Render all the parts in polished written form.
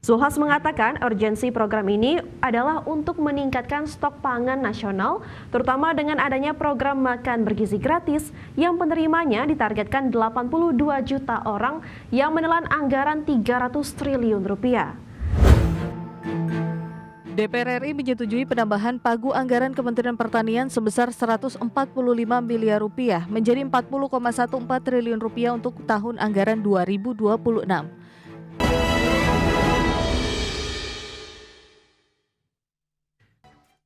Zulhas mengatakan urgensi program ini adalah untuk meningkatkan stok pangan nasional, terutama dengan adanya program makan bergizi gratis yang penerimanya ditargetkan 82 juta orang yang menelan anggaran 300 triliun rupiah. DPR RI menyetujui penambahan pagu anggaran Kementerian Pertanian sebesar 145 miliar rupiah menjadi 40,14 triliun rupiah untuk tahun anggaran 2026.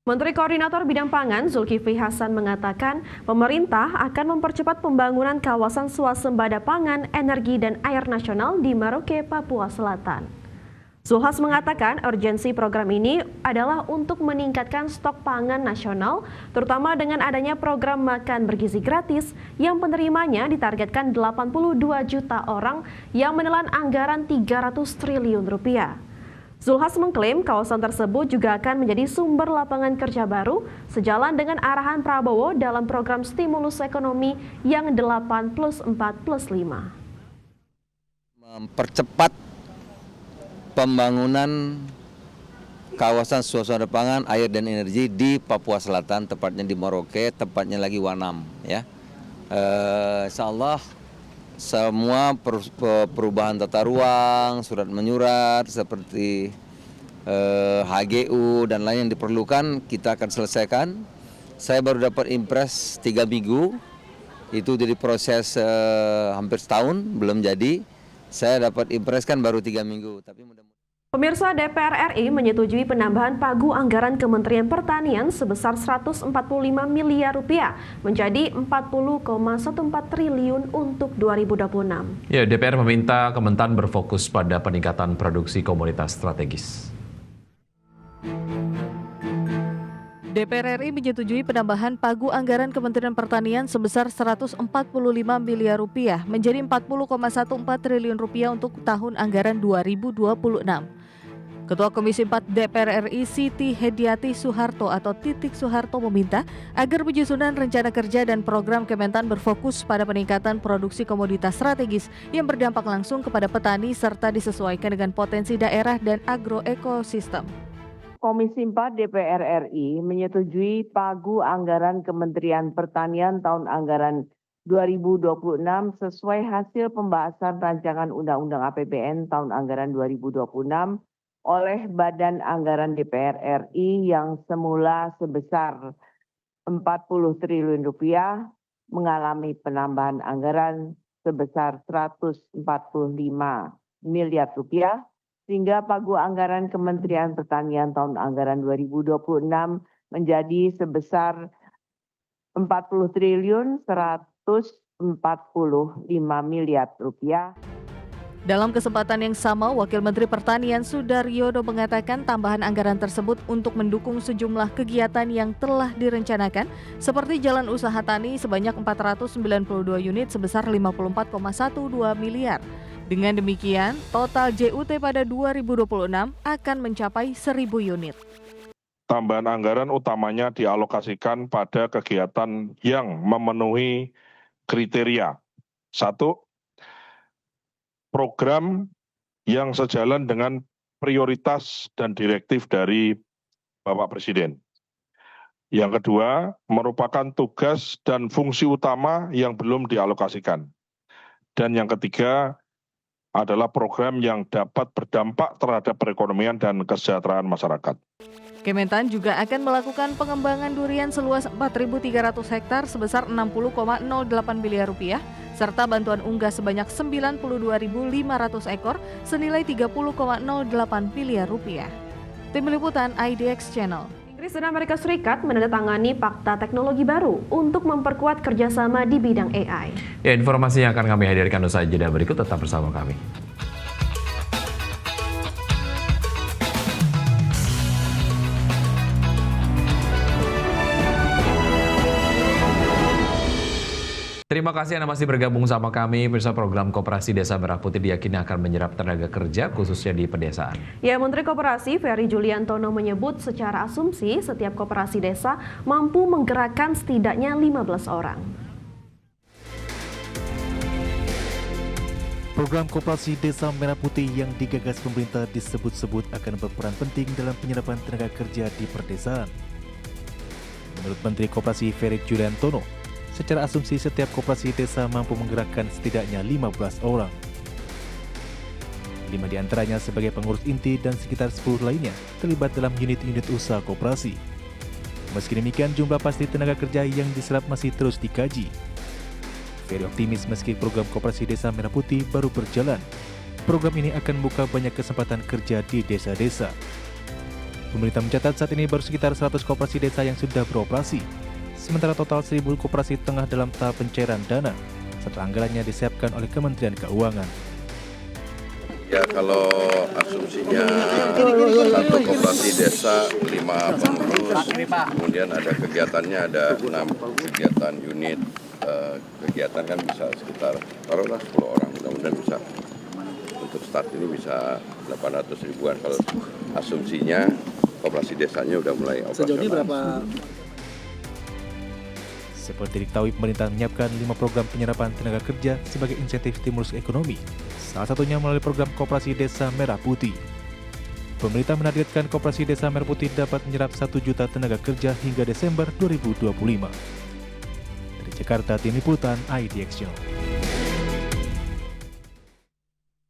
Menteri Koordinator Bidang Pangan Zulkifli Hasan mengatakan pemerintah akan mempercepat pembangunan kawasan swasembada pangan, energi, dan air nasional di Merauke, Papua Selatan. Zulhas mengatakan urgensi program ini adalah untuk meningkatkan stok pangan nasional, terutama dengan adanya program makan bergizi gratis yang penerimanya ditargetkan 82 juta orang yang menelan anggaran 300 triliun rupiah. Zulhas mengklaim kawasan tersebut juga akan menjadi sumber lapangan kerja baru sejalan dengan arahan Prabowo dalam program stimulus ekonomi yang 8+4+5. Mempercepat pembangunan kawasan swasembada pangan, air dan energi di Papua Selatan, tepatnya di Merauke, tepatnya lagi Wanam, ya. Insyaallah semua perubahan tata ruang, surat menyurat seperti HGU dan lain yang diperlukan kita akan selesaikan. Saya baru dapat impres 3 minggu, itu jadi proses hampir setahun belum jadi. Saya dapat impres kan baru 3 minggu, tapi mudah-mudahan. Pemirsa, DPR RI menyetujui penambahan pagu anggaran Kementerian Pertanian sebesar 145 miliar rupiah menjadi 40,14 triliun untuk 2026. Ya, DPR meminta Kementan berfokus pada peningkatan produksi komoditas strategis. DPR RI menyetujui penambahan pagu anggaran Kementerian Pertanian sebesar 145 miliar rupiah menjadi 40,14 triliun rupiah untuk tahun anggaran 2026. Ketua Komisi 4 DPR RI Siti Hediati Soeharto atau Titik Soeharto meminta agar penyusunan rencana kerja dan program Kementan berfokus pada peningkatan produksi komoditas strategis yang berdampak langsung kepada petani serta disesuaikan dengan potensi daerah dan agroekosistem. Komisi 4 DPR RI menyetujui pagu anggaran Kementerian Pertanian tahun anggaran 2026 sesuai hasil pembahasan rancangan Undang-Undang APBN tahun anggaran 2026 oleh Badan Anggaran DPR RI yang semula sebesar 40 triliun rupiah mengalami penambahan anggaran sebesar 145 miliar rupiah sehingga pagu anggaran Kementerian Pertanian tahun anggaran 2026 menjadi sebesar 40 triliun 145 miliar rupiah. Dalam kesempatan yang sama, Wakil Menteri Pertanian Sudaryono mengatakan tambahan anggaran tersebut untuk mendukung sejumlah kegiatan yang telah direncanakan seperti jalan usaha tani sebanyak 492 unit sebesar 54,12 miliar. Dengan demikian, total JUT pada 2026 akan mencapai 1.000 unit. Tambahan anggaran utamanya dialokasikan pada kegiatan yang memenuhi kriteria. 1. Program yang sejalan dengan prioritas dan direktif dari Bapak Presiden. Yang kedua, merupakan tugas dan fungsi utama yang belum dialokasikan. Dan yang ketiga, adalah program yang dapat berdampak terhadap perekonomian dan kesejahteraan masyarakat. Kementan juga akan melakukan pengembangan durian seluas 4.300 hektar sebesar 60,08 miliar rupiah, serta bantuan unggas sebanyak 92.500 ekor senilai 30,08 miliar rupiah. Tim Liputan IDX Channel. Inggris dan Amerika Serikat menandatangani fakta teknologi baru untuk memperkuat kerjasama di bidang AI. Ya, informasi yang akan kami hadirkan usai jeda berikut, tetap bersama kami. Terima kasih Anda masih bergabung sama kami. Pemirsa, program Koperasi Desa Merah Putih diyakini akan menyerap tenaga kerja khususnya di pedesaan. Ya, Menteri Koperasi Ferry Juliantono menyebut secara asumsi setiap koperasi desa mampu menggerakkan setidaknya 15 orang. Program Koperasi Desa Merah Putih yang digagas pemerintah disebut-sebut akan berperan penting dalam penyerapan tenaga kerja di perdesaan. Menurut Menteri Koperasi Ferry Juliantono, secara asumsi setiap koperasi desa mampu menggerakkan setidaknya 15 orang. 5 diantaranya sebagai pengurus inti dan sekitar 10 lainnya terlibat dalam unit-unit usaha koperasi. Meski demikian, jumlah pasti tenaga kerja yang diserap masih terus dikaji. Ferry optimis meski program Koperasi Desa Merah Putih baru berjalan, program ini akan membuka banyak kesempatan kerja di desa-desa. Pemerintah mencatat saat ini baru sekitar 100 koperasi desa yang sudah beroperasi, sementara total 1.000 koperasi tengah dalam tahap pencairan dana, setelah anggarannya disiapkan oleh Kementerian Keuangan. Ya, kalau asumsinya satu koperasi desa 5 pengurus, kemudian ada kegiatannya ada 6 kegiatan unit, kegiatan kan bisa sekitar taruhlah 10 orang, mudah-mudahan bisa untuk start ini bisa 800 ribuan kalau asumsinya koperasi desanya udah mulai operasional. Sejauh ini berapa? Seperti diketahui, pemerintah menyiapkan 5 program penyerapan tenaga kerja sebagai insentif stimulus ekonomi, salah satunya melalui program Koperasi Desa Merah Putih. Pemerintah menargetkan Koperasi Desa Merah Putih dapat menyerap 1 juta tenaga kerja hingga Desember 2025. Dari Jakarta, Tim Liputan IDX Channel.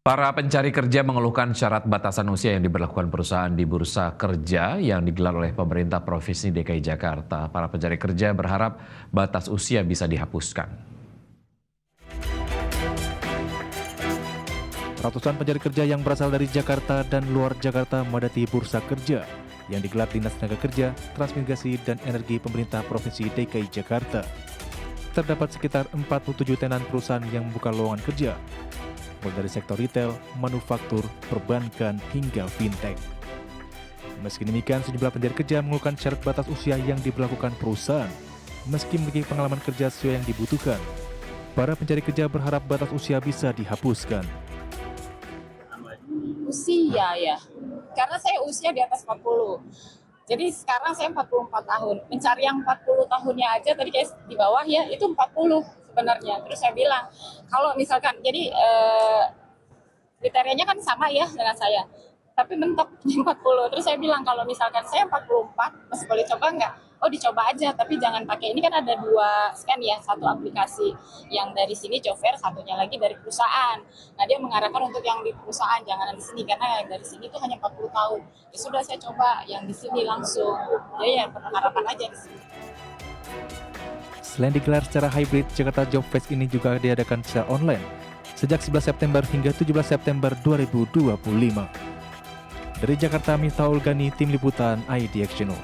Para pencari kerja mengeluhkan syarat batasan usia yang diberlakukan perusahaan di Bursa Kerja yang digelar oleh pemerintah Provinsi DKI Jakarta. Para pencari kerja berharap batas usia bisa dihapuskan. Ratusan pencari kerja yang berasal dari Jakarta dan luar Jakarta memadati Bursa Kerja yang digelar Dinas Tenaga Kerja, Transmigrasi, dan Energi Pemerintah Provinsi DKI Jakarta. Terdapat sekitar 47 tenan perusahaan yang membuka lowongan kerja, mulai dari sektor retail, manufaktur, perbankan, hingga fintech. Meski demikian, sejumlah pencari kerja mengeluhkan syarat batas usia yang diberlakukan perusahaan. Meski memiliki pengalaman kerja sesuai yang dibutuhkan, para pencari kerja berharap batas usia bisa dihapuskan. Usia ya, karena saya usia di atas 40. Jadi sekarang saya 44 tahun. Mencari yang 40 tahunnya aja tadi kayak di bawah ya, itu 40 sebenarnya. Terus saya bilang, kalau misalkan, jadi kriterianya kan sama ya dengan saya, tapi mentok di 40. Terus saya bilang, kalau misalkan saya 44, masih boleh coba nggak? Oh, dicoba aja, tapi jangan pakai. Ini kan ada 2 scan ya, satu aplikasi. Yang dari sini job fair, satunya lagi dari perusahaan. Nah, dia mengarahkan untuk yang di perusahaan, jangan di sini, karena yang dari sini itu hanya 40 tahun. Ya sudah, saya coba yang di sini langsung. Jadi ya harapan aja di sini. Selain digelar secara hybrid, Jakarta Job Fest ini juga diadakan secara online sejak 11 September hingga 17 September 2025. Dari Jakarta, Miftahul Gani, Tim Liputan IDX Channel.